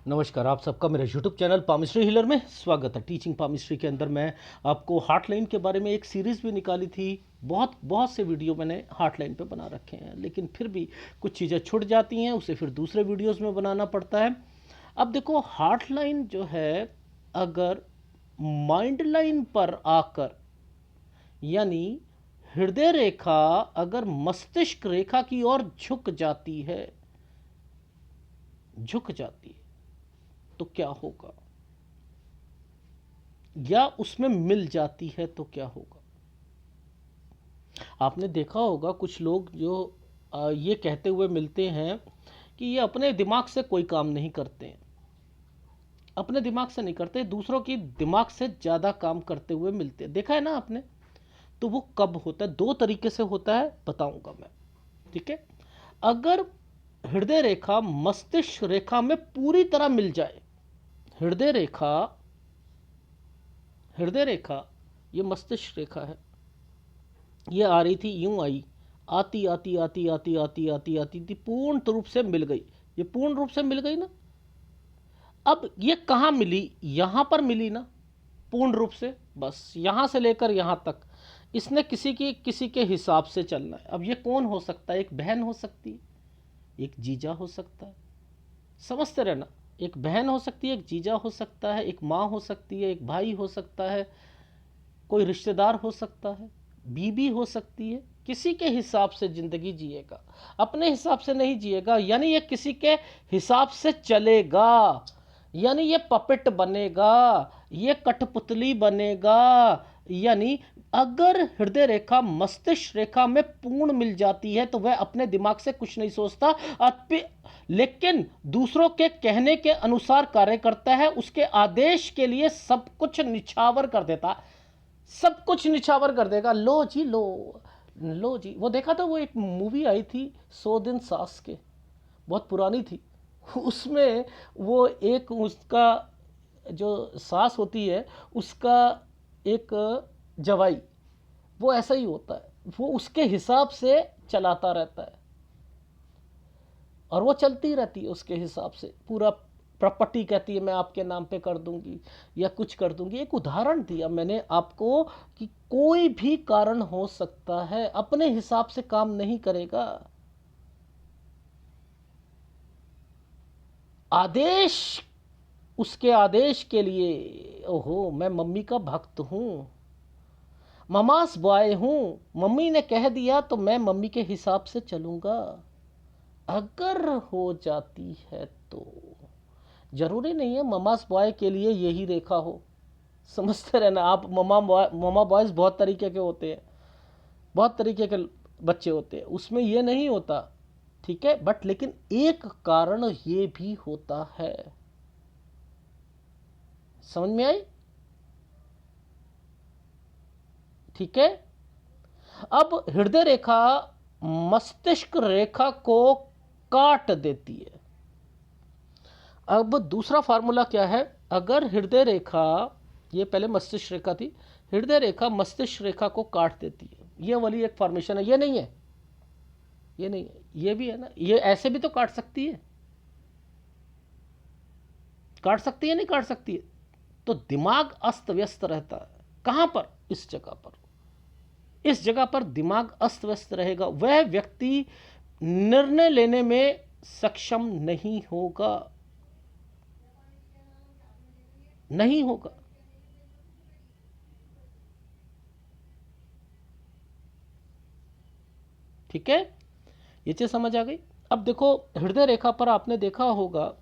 नमस्कार, आप सबका मेरे YouTube चैनल पामिस्ट्री हीलर में स्वागत है। टीचिंग पामिस्ट्री के अंदर मैं आपको हार्ट लाइन के बारे में एक सीरीज़ भी निकाली थी। बहुत से वीडियो मैंने हार्ट लाइन पे बना रखे हैं, लेकिन फिर भी कुछ चीज़ें छूट जाती हैं, उसे फिर दूसरे वीडियोस में बनाना पड़ता है। अब देखो, हार्ट लाइन जो है, अगर माइंड लाइन पर आकर, यानी हृदय रेखा अगर मस्तिष्क रेखा की ओर झुक जाती है तो क्या होगा, या उसमें मिल जाती है तो क्या होगा। आपने देखा होगा कुछ लोग जो ये कहते हुए मिलते हैं कि ये अपने दिमाग से कोई काम नहीं करते हैं, अपने दिमाग से नहीं करते, दूसरों की दिमाग से ज़्यादा काम करते हुए मिलते हैं। देखा है ना आपने? तो वो कब होता है? दो तरीके से होता है, बताऊंगा मैं। ठीक है, अगर हृदय रेखा मस्तिष्क रेखा में पूरी तरह मिल जाए, हृदय रेखा ये मस्तिष्क रेखा है, ये आ रही थी, यूं आई, आती आती आती आती आती आती आती थी, पूर्ण रूप से मिल गई। ये पूर्ण रूप से मिल गई ना। अब ये कहाँ मिली? यहां पर मिली ना, पूर्ण रूप से। बस यहां से लेकर यहां तक इसने किसी के हिसाब से चलना है। अब ये कौन हो सकता है? एक बहन हो सकती है, एक जीजा हो सकता है। समझते रहना, एक बहन हो सकती है, एक जीजा हो सकता है, एक माँ हो सकती है, एक भाई हो सकता है, कोई रिश्तेदार हो सकता है, बीबी हो सकती है। किसी के हिसाब से जिंदगी जिएगा, अपने हिसाब से नहीं जिएगा। यानी ये किसी के हिसाब से चलेगा, यानी ये पपेट बनेगा, ये कठपुतली बनेगा। यानी अगर हृदय रेखा मस्तिष्क रेखा में पूर्ण मिल जाती है तो वह अपने दिमाग से कुछ नहीं सोचता, लेकिन दूसरों के कहने के अनुसार कार्य करता है। उसके आदेश के लिए सब कुछ निछावर कर देता, सब कुछ निछावर कर देगा। लो जी, लो जी। वो देखा था, वो एक मूवी आई थी 100 दिन सास के, बहुत पुरानी थी। उसमें वो एक, उसका जो सास होती है, उसका एक जवाई, वो ऐसा ही होता है, वो उसके हिसाब से चलाता रहता है और वो चलती रहती है उसके हिसाब से। पूरा प्रॉपर्टी कहती है मैं आपके नाम पे कर दूंगी या कुछ कर दूंगी। एक उदाहरण दिया मैंने आपको कि कोई भी कारण हो सकता है, अपने हिसाब से काम नहीं करेगा। आदेश, उसके आदेश के लिए, ओहो मैं मम्मी का भक्त हूं, ममास बॉय हूं, मम्मी ने कह दिया तो मैं मम्मी के हिसाब से चलूंगा। अगर हो जाती है तो जरूरी नहीं है ममास बॉय के लिए यही रेखा हो। समझते रहना आप, ममा बॉयज बहुत तरीके के होते हैं, बहुत तरीके के बच्चे होते हैं, उसमें ये नहीं होता। ठीक है, बट लेकिन एक कारण ये भी होता है। समझ में आई? ठीक है, अब हृदय रेखा मस्तिष्क रेखा को काट देती है। अब दूसरा फार्मूला क्या है? अगर हृदय रेखा, ये पहले मस्तिष्क रेखा थी, हृदय रेखा मस्तिष्क रेखा को काट देती है, ये वाली एक फॉर्मेशन है। ये नहीं है, ये नहीं है, ये भी है ना। ये ऐसे भी तो काट सकती है, काट सकती है, नहीं काट सकती है। तो दिमाग अस्त व्यस्त रहता है। कहां पर? इस जगह पर, इस जगह पर दिमाग अस्त व्यस्त रहेगा। वह व्यक्ति निर्णय लेने में सक्षम नहीं होगा, नहीं होगा। ठीक है, ये चीज समझ आ गई। अब देखो, हृदय रेखा पर आपने देखा होगा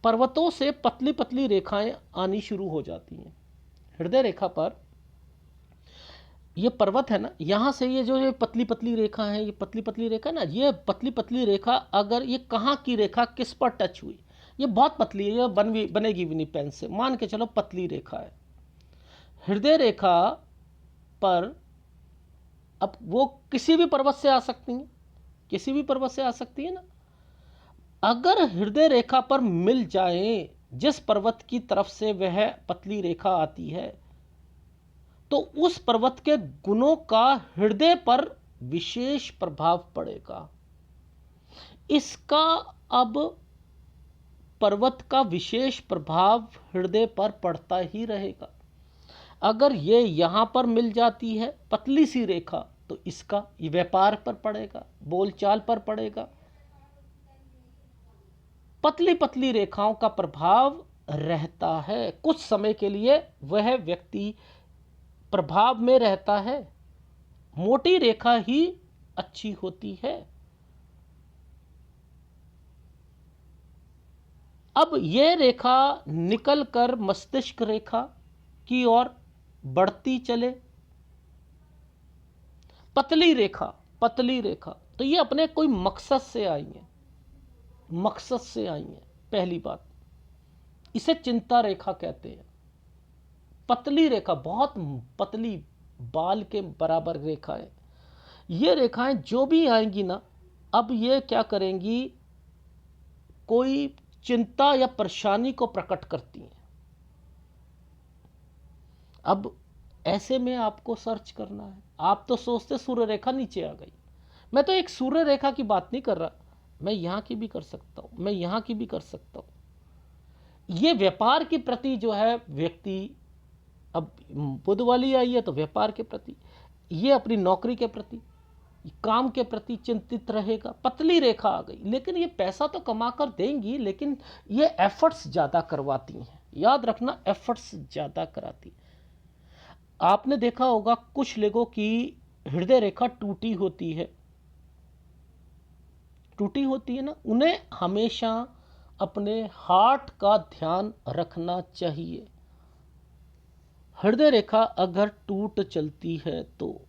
पर्वतों से पतली पतली रेखाएं आनी शुरू हो जाती हैं। हृदय रेखा पर ये पर्वत है ना, यहां से ये जो ये पतली पतली रेखा है, ये पतली पतली रेखा ना, ये पतली पतली रेखा, अगर ये कहां की रेखा किस पर टच हुई, ये बहुत पतली है, ये बनेगी भी नहीं पेन से, मान के चलो पतली रेखा है हृदय रेखा पर। अब वो किसी भी पर्वत से आ सकती है, किसी भी पर्वत से आ सकती है ना। अगर हृदय रेखा पर मिल जाए जिस पर्वत की तरफ से वह पतली रेखा आती है, तो उस पर्वत के गुणों का हृदय पर विशेष प्रभाव पड़ेगा। इसका अब पर्वत का विशेष प्रभाव हृदय पर पड़ता ही रहेगा। अगर ये यहाँ पर मिल जाती है पतली सी रेखा, तो इसका व्यापार पर पड़ेगा, बोलचाल पर पड़ेगा। पतली पतली रेखाओं का प्रभाव रहता है, कुछ समय के लिए वह व्यक्ति प्रभाव में रहता है। मोटी रेखा ही अच्छी होती है। अब यह रेखा निकल कर मस्तिष्क रेखा की ओर बढ़ती चले। पतली रेखा, पतली रेखा, तो ये अपने कोई मकसद से आई है, मकसद से आई है। पहली बात, इसे चिंता रेखा कहते हैं। पतली रेखा, बहुत पतली, बाल के बराबर रेखा है। ये रेखाएं जो भी आएंगी ना, अब ये क्या करेंगी, कोई चिंता या परेशानी को प्रकट करती हैं। अब ऐसे में आपको सर्च करना है। आप तो सोचते सूर्य रेखा नीचे आ गई। मैं तो एक सूर्य रेखा की बात नहीं कर रहा, मैं यहां की भी कर सकता हूं, मैं यहां की भी कर सकता हूं। ये व्यापार के प्रति जो है व्यक्ति, अब बुध वाली आई है तो व्यापार के प्रति, ये अपनी नौकरी के प्रति, काम के प्रति चिंतित रहेगा। पतली रेखा आ गई, लेकिन ये पैसा तो कमा कर देंगी, लेकिन ये एफर्ट्स ज़्यादा करवाती हैं। याद रखना, एफर्ट्स ज़्यादा कराती। आपने देखा होगा कुछ लोगों की हृदय रेखा टूटी होती है, टूटी होती है ना, उन्हें हमेशा अपने हार्ट का ध्यान रखना चाहिए। हृदय रेखा अगर टूट चलती है तो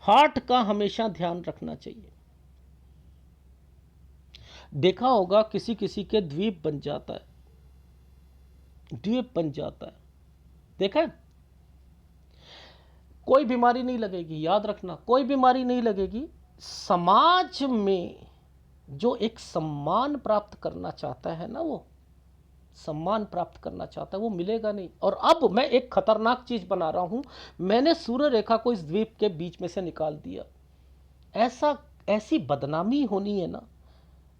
हार्ट का हमेशा ध्यान रखना चाहिए। देखा होगा किसी किसी के द्वीप बन जाता है, द्वीप बन जाता है, देखा है? कोई बीमारी नहीं लगेगी, याद रखना, कोई बीमारी नहीं लगेगी। समाज में जो एक सम्मान प्राप्त करना चाहता है ना, वो सम्मान प्राप्त करना चाहता है, वो मिलेगा नहीं। और अब मैं एक खतरनाक चीज बना रहा हूं, मैंने सूर्य रेखा को इस द्वीप के बीच में से निकाल दिया। ऐसी बदनामी होनी है ना,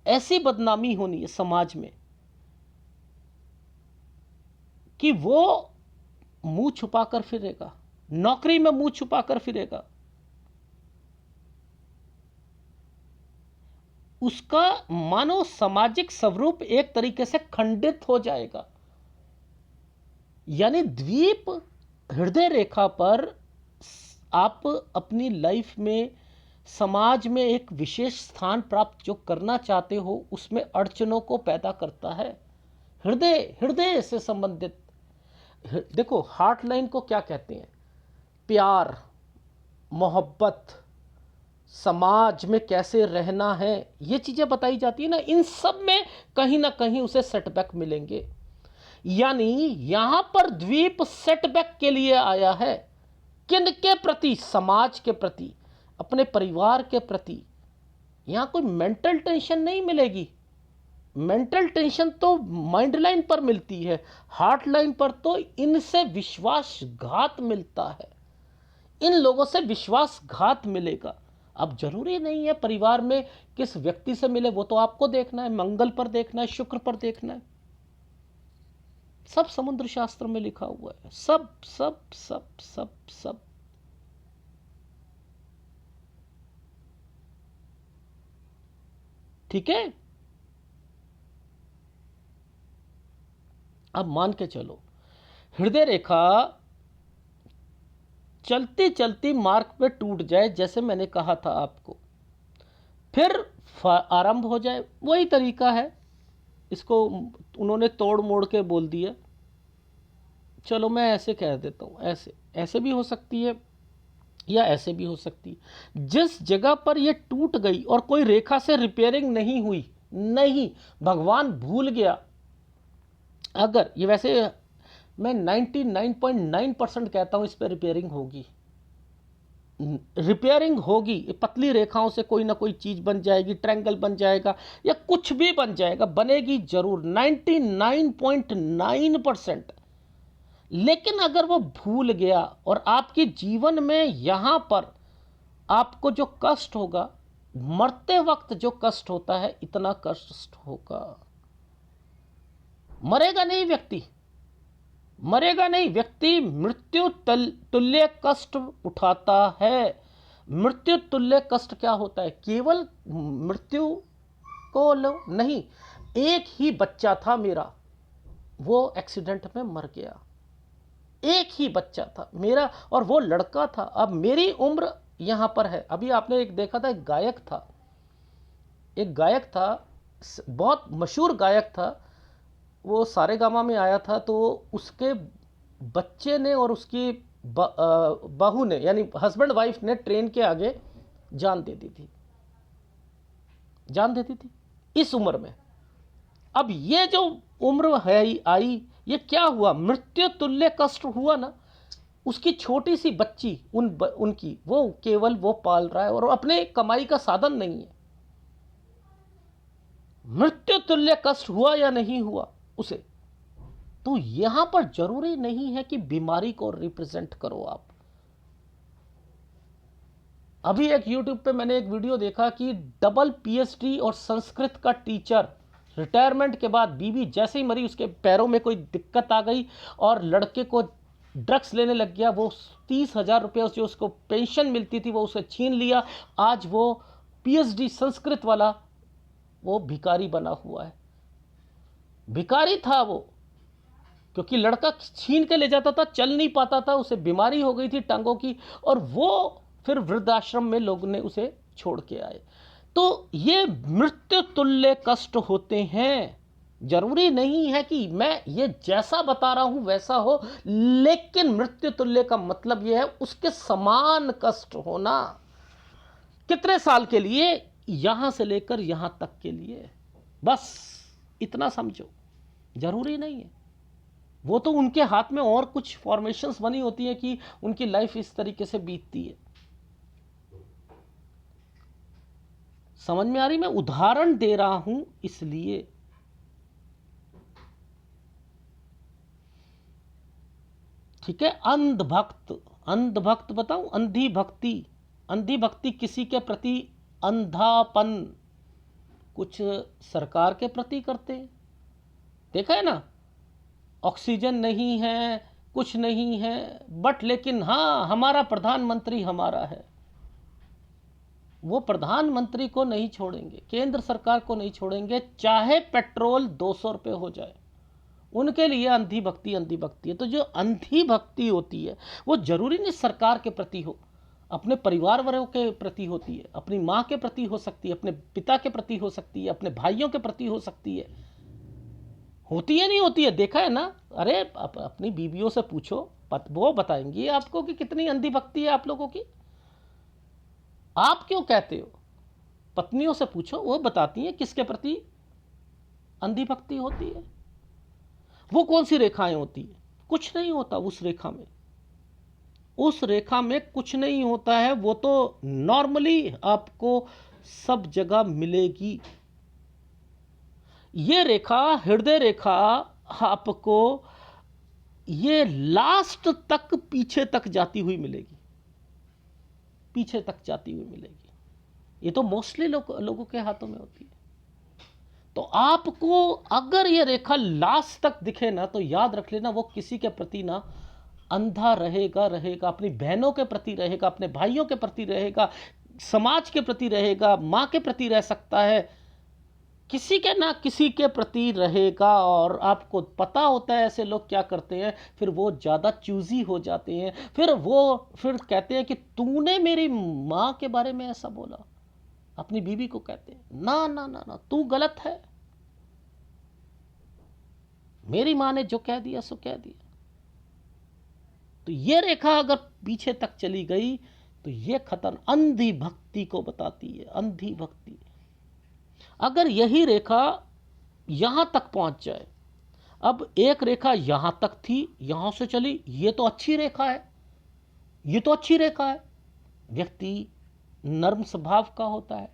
ऐसी बदनामी होनी है समाज में कि वो मुंह छुपाकर फिरेगा, नौकरी में मुंह छुपाकर फिरेगा, उसका मानो सामाजिक स्वरूप एक तरीके से खंडित हो जाएगा। यानी द्वीप हृदय रेखा पर आप अपनी लाइफ में, समाज में एक विशेष स्थान प्राप्त जो करना चाहते हो, उसमें अड़चनों को पैदा करता है। हृदय से संबंधित, देखो हार्ट लाइन को क्या कहते हैं, प्यार, मोहब्बत, समाज में कैसे रहना है, ये चीजें बताई जाती है ना, इन सब में कहीं ना कहीं उसे सेटबैक मिलेंगे। यानी यहां पर द्वीप सेटबैक के लिए आया है। किन के प्रति? समाज के प्रति, अपने परिवार के प्रति। यहां कोई मेंटल टेंशन नहीं मिलेगी। मेंटल टेंशन तो माइंड लाइन पर मिलती है, हार्ट लाइन पर तो इनसे विश्वासघात मिलता है, इन लोगों से विश्वासघात मिलेगा। अब जरूरी नहीं है परिवार में किस व्यक्ति से मिले, वो तो आपको देखना है, मंगल पर देखना है, शुक्र पर देखना है, सब समुद्र शास्त्र में लिखा हुआ है, सब सब सब सब सब। ठीक है? अब मान के चलो हृदय रेखा चलती चलती मार्ग पे टूट जाए, जैसे मैंने कहा था आपको, फिर आरंभ हो जाए, वही तरीका है। इसको उन्होंने तोड़ मोड़ के बोल दिया। चलो मैं ऐसे कह देता हूँ, ऐसे ऐसे भी हो सकती है या ऐसे भी हो सकती है। जिस जगह पर ये टूट गई और कोई रेखा से रिपेयरिंग नहीं हुई, नहीं, भगवान भूल गया, अगर ये, वैसे मैं 99.9% कहता हूं इस पर रिपेयरिंग होगी, रिपेयरिंग होगी। पतली रेखाओं से कोई ना कोई चीज बन जाएगी, ट्रायंगल बन जाएगा या कुछ भी बन जाएगा, बनेगी जरूर 99.9%। लेकिन अगर वो भूल गया और आपके जीवन में यहां पर आपको जो कष्ट होगा, मरते वक्त जो कष्ट होता है, इतना कष्ट होगा, मरेगा नहीं व्यक्ति, मरेगा नहीं व्यक्ति, मृत्यु तुल्य कष्ट उठाता है। मृत्यु तुल्य कष्ट क्या होता है? केवल मृत्यु को लो नहीं, एक ही बच्चा था मेरा, वो एक्सीडेंट में मर गया। एक ही बच्चा था मेरा और वो लड़का था। अब मेरी उम्र यहां पर है। अभी आपने एक देखा था, एक गायक था, एक गायक था, बहुत मशहूर गायक था, वो सारेगामा में आया था। तो उसके बच्चे ने और उसकी बहू ने, यानी हस्बैंड वाइफ ने, ट्रेन के आगे जान दे दी थी, जान दे दी थी इस उम्र में। अब ये जो उम्र है आई, ये क्या हुआ? मृत्यु तुल्य कष्ट हुआ ना। उसकी छोटी सी बच्ची उनकी वो केवल वो पाल रहा है और अपने कमाई का साधन नहीं है। मृत्यु तुल्य कष्ट हुआ या नहीं हुआ उसे? तो यहां पर जरूरी नहीं है कि बीमारी को रिप्रेजेंट करो आप। अभी एक YouTube पे मैंने एक वीडियो देखा कि डबल PhD और संस्कृत का टीचर रिटायरमेंट के बाद बीवी जैसे ही मरी, उसके पैरों में कोई दिक्कत आ गई और लड़के को ड्रग्स लेने लग गया। वो 30,000 रुपये जो उसको पेंशन मिलती थी वो उसे छीन लिया। आज वो PhD संस्कृत वाला वो भिखारी बना हुआ है। भिखारी था वो, क्योंकि लड़का छीन के ले जाता था, चल नहीं पाता था, उसे बीमारी हो गई थी टांगों की, और वो फिर वृद्धाश्रम में लोग ने उसे छोड़ के आए। तो ये मृत्यु तुल्य कष्ट होते हैं। जरूरी नहीं है कि मैं ये जैसा बता रहा हूं वैसा हो, लेकिन मृत्यु तुल्य का मतलब यह है उसके समान कष्ट होना। कितने साल के लिए? यहां से लेकर यहां तक के लिए, बस इतना समझो। जरूरी नहीं है, वो तो उनके हाथ में और कुछ फॉर्मेशंस बनी होती है कि उनकी लाइफ इस तरीके से बीतती है। समझ में आ रही? मैं उदाहरण दे रहा हूं इसलिए। ठीक है। अंधभक्त, अंधभक्त बताऊं? अंधी भक्ति। अंधी भक्ति किसी के प्रति अंधापन, कुछ सरकार के प्रति करते हैं, देखा है ना? ऑक्सीजन नहीं है, कुछ नहीं है, बट लेकिन हाँ हमारा प्रधानमंत्री हमारा है। वो प्रधानमंत्री को नहीं छोड़ेंगे, केंद्र सरकार को नहीं छोड़ेंगे, चाहे पेट्रोल 200 रुपये हो जाए। उनके लिए अंधी भक्ति, अंधी भक्ति है। तो जो अंधी भक्ति होती है वो जरूरी नहीं सरकार के प्रति हो, अपने परिवार वालों के प्रति होती है, अपनी माँ के प्रति हो सकती है, अपने पिता के प्रति हो सकती है, अपने भाइयों के प्रति हो सकती है। होती है नहीं होती है? देखा है ना? अरे अपनी बीवियों से पूछो, वो बताएंगी आपको कि कितनी अंधी भक्ति है आप लोगों की। आप क्यों कहते हो? पत्नियों से पूछो, वो बताती हैं किसके प्रति अंधी भक्ति होती है। वो कौन सी रेखाएं होती है? कुछ नहीं होता उस रेखा में, उस रेखा में कुछ नहीं होता है। वो तो नॉर्मली आपको सब जगह मिलेगी। ये रेखा, हृदय रेखा, आपको ये लास्ट तक पीछे तक जाती हुई मिलेगी, पीछे तक जाती हुई मिलेगी। ये तो मोस्टली लोगों के हाथों में होती है। तो आपको अगर ये रेखा लास्ट तक दिखे ना, तो याद रख लेना वो किसी के प्रति ना अंधा रहेगा, अपनी बहनों के प्रति रहेगा, अपने भाइयों के प्रति रहेगा, समाज के प्रति रहेगा, माँ के प्रति रह सकता है, किसी के ना किसी के प्रति रहेगा। और आपको पता होता है ऐसे लोग क्या करते हैं, फिर वो ज़्यादा चूजी हो जाते हैं। फिर कहते हैं कि तूने मेरी माँ के बारे में ऐसा बोला, अपनी बीवी को कहते हैं, ना ना ना ना, तू गलत है, मेरी माँ ने जो कह दिया सो कह दिया। तो ये रेखा अगर पीछे तक चली गई तो ये खतरनाक अंधी भक्ति को बताती है, अंधी भक्ति। अगर यही रेखा यहां तक पहुंच जाए, अब एक रेखा यहां तक थी, यहां से चली, ये तो अच्छी रेखा है, ये तो अच्छी रेखा है, व्यक्ति नर्म स्वभाव का होता है।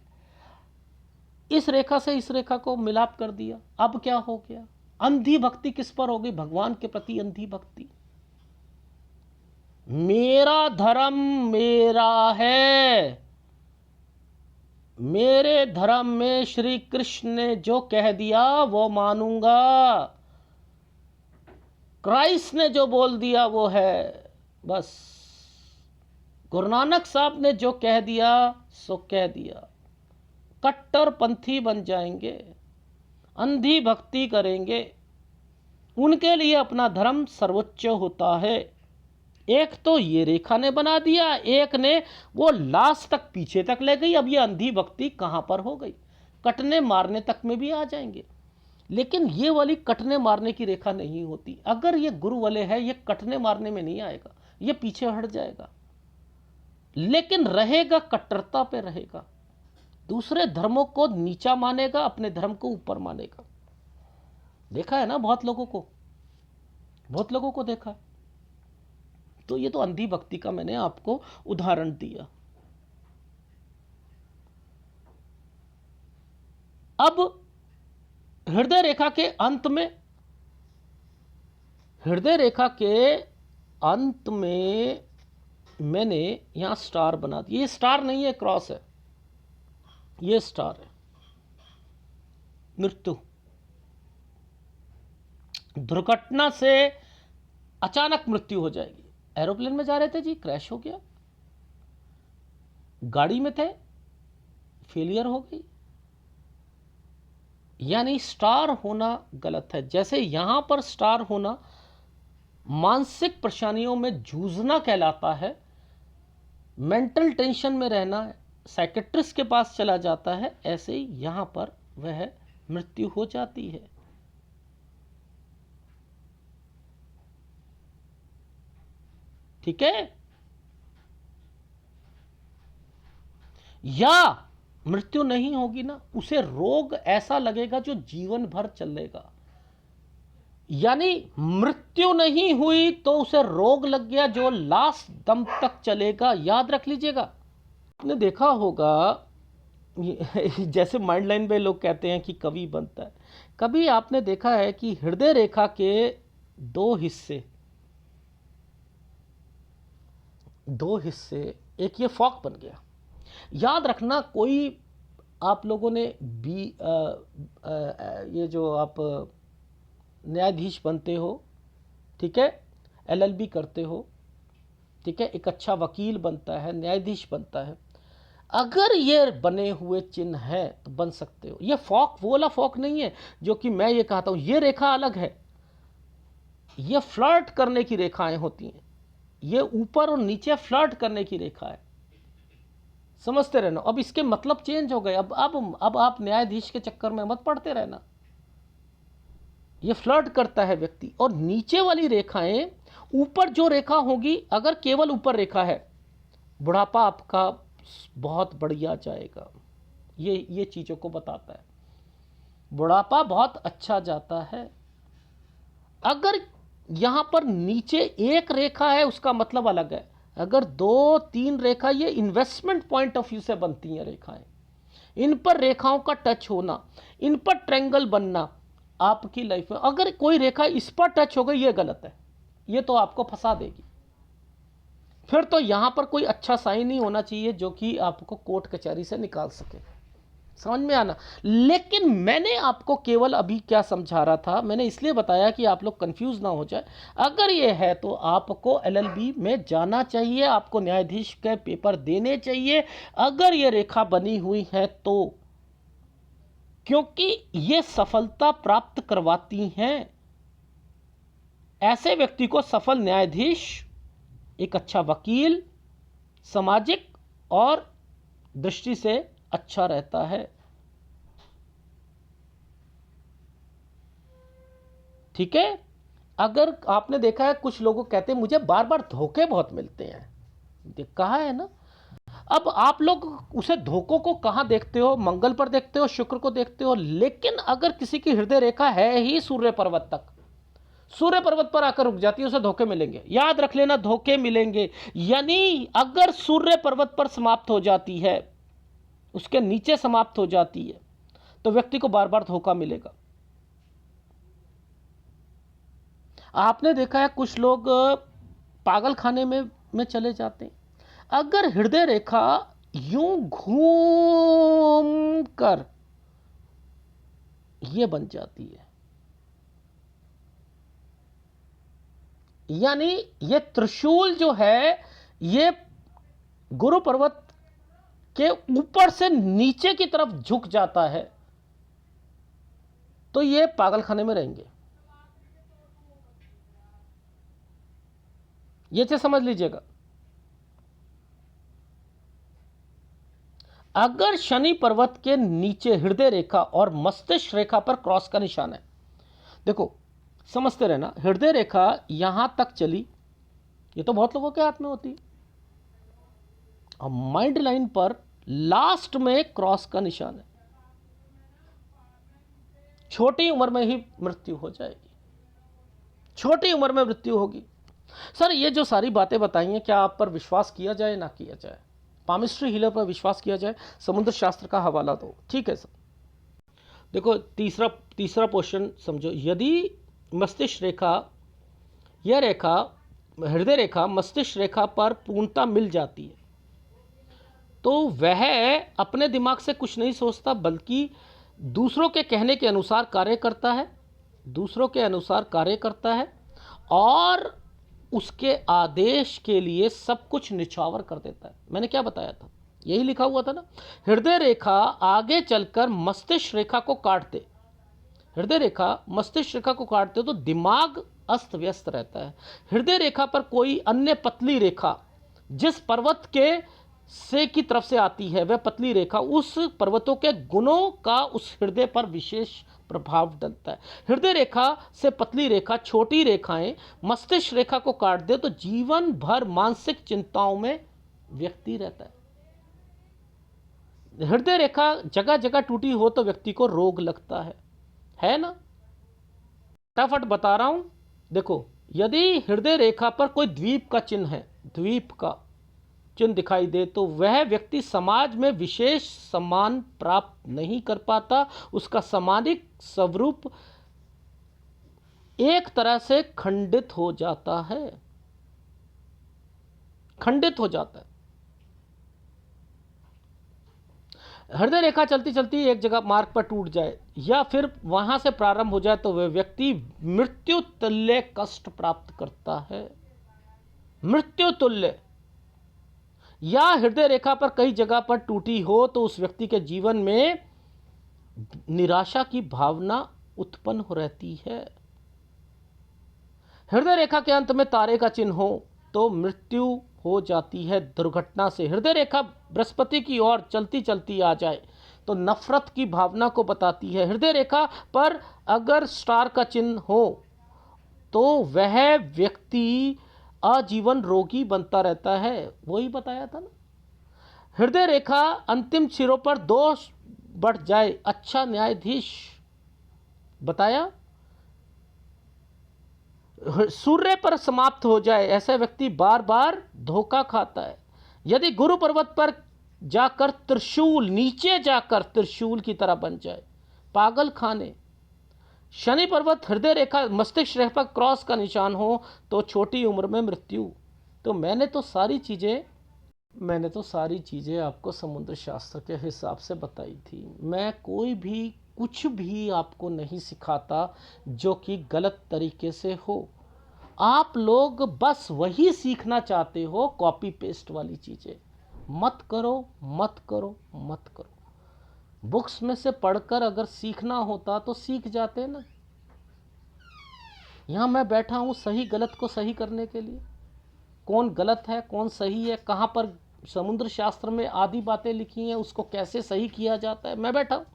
इस रेखा से इस रेखा को मिलाप कर दिया, अब क्या हो गया? अंधी भक्ति किस पर हो गई? भगवान के प्रति अंधी भक्ति। मेरा धर्म मेरा है, मेरे धर्म में श्री कृष्ण ने जो कह दिया वो मानूंगा। क्राइस्ट ने जो बोल दिया वो है, बस। गुरु नानक साहब ने जो कह दिया सो कह दिया। कट्टरपंथी बन जाएंगे, अंधी भक्ति करेंगे, उनके लिए अपना धर्म सर्वोच्च होता है। एक तो ये रेखा ने बना दिया, एक ने वो लास्ट तक पीछे तक ले गई। अब ये अंधी भक्ति कहां पर हो गई? कटने मारने तक में भी आ जाएंगे। लेकिन ये वाली कटने मारने की रेखा नहीं होती। अगर ये गुरु वाले है, ये कटने मारने में नहीं आएगा, ये पीछे हट जाएगा, लेकिन रहेगा कट्टरता पे रहेगा। दूसरे धर्मों को नीचा मानेगा, अपने धर्म को ऊपर मानेगा। देखा है ना बहुत लोगों को, बहुत लोगों को देखा। तो ये तो अंधी भक्ति का मैंने आपको उदाहरण दिया। अब हृदय रेखा के अंत में, हृदय रेखा के अंत में मैंने यहां स्टार बना दिया। ये स्टार नहीं है, क्रॉस है, ये स्टार है। मृत्यु, दुर्घटना से अचानक मृत्यु हो जाएगी। एरोप्लेन में जा रहे थे जी, क्रैश हो गया, गाड़ी में थे, फेलियर हो गई। यानी स्टार होना गलत है। जैसे यहां पर स्टार होना मानसिक परेशानियों में जूझना कहलाता है, मेंटल टेंशन में रहना साइकेट्रिस्ट के पास चला जाता है, ऐसे ही यहां पर वह मृत्यु हो जाती है। ठीक है? या मृत्यु नहीं होगी ना, उसे रोग ऐसा लगेगा जो जीवन भर चलेगा। यानी मृत्यु नहीं हुई तो उसे रोग लग गया जो लास्ट दम तक चलेगा। याद रख लीजिएगा। आपने देखा होगा जैसे माइंड लाइन में लोग कहते हैं कि कवि बनता है, कभी आपने देखा है कि हृदय रेखा के दो हिस्से, एक ये फॉक बन गया। याद रखना, कोई आप लोगों ने ये जो आप न्यायाधीश बनते हो, ठीक है, एलएलबी करते हो, ठीक है, एक अच्छा वकील बनता है, न्यायाधीश बनता है, अगर ये बने हुए चिन्ह हैं तो बन सकते हो। ये फॉक वो वाला फॉक नहीं है जो कि मैं ये कहता हूं, ये रेखा अलग है। ये फ्लर्ट करने की रेखाएं होती हैं, ये ऊपर और नीचे फ्लर्ट करने की रेखा है, समझते रहना। अब इसके मतलब चेंज हो गए। अब आप न्यायाधीश के चक्कर में मत पड़ते रहना। ये फ्लर्ट करता है व्यक्ति। और नीचे वाली रेखाएं, ऊपर जो रेखा होगी, अगर केवल ऊपर रेखा है, बुढ़ापा आपका बहुत बढ़िया जाएगा। ये चीजों को बताता है, बुढ़ापा बहुत अच्छा जाता है। अगर यहां पर नीचे एक रेखा है, उसका मतलब अलग है। अगर 2-3 रेखा, ये इन्वेस्टमेंट पॉइंट ऑफ व्यू से बनती हैं रेखाएं, इन पर रेखाओं का टच होना, इन पर ट्रायंगल बनना आपकी लाइफ में। अगर कोई रेखा इस पर टच हो गई, ये गलत है, ये तो आपको फंसा देगी। फिर तो यहां पर कोई अच्छा साइन ही होना चाहिए जो कि आपको कोर्ट कचहरी से निकाल सके। समझ में आना। लेकिन मैंने आपको केवल अभी क्या समझा रहा था, मैंने इसलिए बताया कि आप लोग कंफ्यूज ना हो जाए। अगर ये है तो आपको एलएलबी में जाना चाहिए, आपको न्यायाधीश के पेपर देने चाहिए अगर ये रेखा बनी हुई है तो, क्योंकि ये सफलता प्राप्त करवाती हैं। ऐसे व्यक्ति को सफल न्यायाधीश, एक अच्छा वकील, सामाजिक और दृष्टि से अच्छा रहता है। ठीक है? अगर आपने देखा है, कुछ लोगों कहते हैं मुझे बार बार धोखे बहुत मिलते हैं, कहा है ना। अब आप लोग उसे धोखों को कहां देखते हो? मंगल पर देखते हो, शुक्र को देखते हो। लेकिन अगर किसी की हृदय रेखा है ही सूर्य पर्वत तक, सूर्य पर्वत पर आकर रुक जाती है, उसे धोखे मिलेंगे। याद रख लेना, धोखे मिलेंगे। यानी अगर सूर्य पर्वत पर समाप्त हो जाती है, उसके नीचे समाप्त हो जाती है, तो व्यक्ति को बार बार धोखा मिलेगा। आपने देखा है कुछ लोग पागल खाने में चले जाते हैं। अगर हृदय रेखा यूं घूम कर ये बन जाती है, यानी ये त्रिशूल जो है ये गुरु पर्वत के ऊपर से नीचे की तरफ झुक जाता है, तो ये पागलखाने में रहेंगे। ये चीज समझ लीजिएगा। अगर शनि पर्वत के नीचे हृदय रेखा और मस्तिष्क रेखा पर क्रॉस का निशान है, देखो समझते रहना, हृदय रेखा यहां तक चली, ये तो बहुत लोगों के हाथ में होती है, और माइंड लाइन पर लास्ट में क्रॉस का निशान है, छोटी उम्र में ही मृत्यु हो जाएगी, छोटी उम्र में मृत्यु होगी। सर ये जो सारी बातें बताई हैं, क्या आप पर विश्वास किया जाए ना किया जाए? पामिस्ट्री हीलर पर विश्वास किया जाए, समुद्र शास्त्र का हवाला दो, ठीक है सर। देखो तीसरा क्वेश्चन समझो, यदि मस्तिष्क रेखा, यह रेखा हृदय रेखा मस्तिष्क रेखा पर पूर्णता मिल जाती है, तो वह अपने दिमाग से कुछ नहीं सोचता, बल्कि दूसरों के कहने के अनुसार कार्य करता है, दूसरों के अनुसार कार्य करता है, और उसके आदेश के लिए सब कुछ निछावर कर देता है। मैंने क्या बताया था, यही लिखा हुआ था ना। हृदय रेखा आगे चलकर मस्तिष्क रेखा को काटते, हृदय रेखा मस्तिष्क रेखा को काटते तो दिमाग अस्त व्यस्त रहता है। हृदय रेखा पर कोई अन्य पतली रेखा जिस पर्वत के से की तरफ से आती है, वह पतली रेखा उस पर्वतों के गुणों का उस हृदय पर विशेष प्रभाव डालता है। हृदय रेखा से पतली रेखा, छोटी रेखाएं मस्तिष्क रेखा को काट दे तो जीवन भर मानसिक चिंताओं में व्यक्ति रहता है। हृदय रेखा जगह जगह टूटी हो तो व्यक्ति को रोग लगता है ना। फटाफट बता रहा हूं, देखो यदि हृदय रेखा पर कोई द्वीप का चिन्ह है, द्वीप का चिन्ह दिखाई दे, तो वह व्यक्ति समाज में विशेष सम्मान प्राप्त नहीं कर पाता, उसका सामाजिक स्वरूप एक तरह से खंडित हो जाता है, खंडित हो जाता है। हृदय रेखा चलती चलती एक जगह मार्ग पर टूट जाए या फिर वहां से प्रारंभ हो जाए तो वह व्यक्ति मृत्यु तुल्य कष्ट प्राप्त करता है, मृत्यु तुल्य। या हृदय रेखा पर कई जगह पर टूटी हो तो उस व्यक्ति के जीवन में निराशा की भावना उत्पन्न हो रहती है। हृदय रेखा के अंत में तारे का चिन्ह हो तो मृत्यु हो जाती है दुर्घटना से। हृदय रेखा बृहस्पति की ओर चलती चलती आ जाए तो नफरत की भावना को बताती है। हृदय रेखा पर अगर स्टार का चिन्ह हो तो वह व्यक्ति आजीवन रोगी बनता रहता है, वही बताया था ना। हृदय रेखा अंतिम सिरों पर दोष बढ़ जाए, अच्छा न्यायाधीश बताया। सूर्य पर समाप्त हो जाए, ऐसा व्यक्ति बार बार धोखा खाता है। यदि गुरु पर्वत पर जाकर त्रिशूल, नीचे जाकर त्रिशूल की तरह बन जाए, पागल खाने। शनि पर्वत हृदय रेखा मस्तिष्क रेखा पर क्रॉस का निशान हो तो छोटी उम्र में मृत्यु। तो मैंने तो सारी चीज़ें आपको समुद्र शास्त्र के हिसाब से बताई थी। मैं कोई भी कुछ भी आपको नहीं सिखाता जो कि गलत तरीके से हो। आप लोग बस वही सीखना चाहते हो, कॉपी पेस्ट वाली चीज़ें मत करो, मत करो, मत करो। बुक्स में से पढ़कर अगर सीखना होता तो सीख जाते ना। यहाँ मैं बैठा हूँ सही गलत को सही करने के लिए। कौन गलत है कौन सही है, कहाँ पर समुद्र शास्त्र में आधी बातें लिखी हैं, उसको कैसे सही किया जाता है, मैं बैठा हूँ।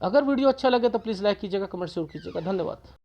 अगर वीडियो अच्छा लगे तो प्लीज़ लाइक कीजिएगा, कमेंट जरूर कीजिएगा। धन्यवाद।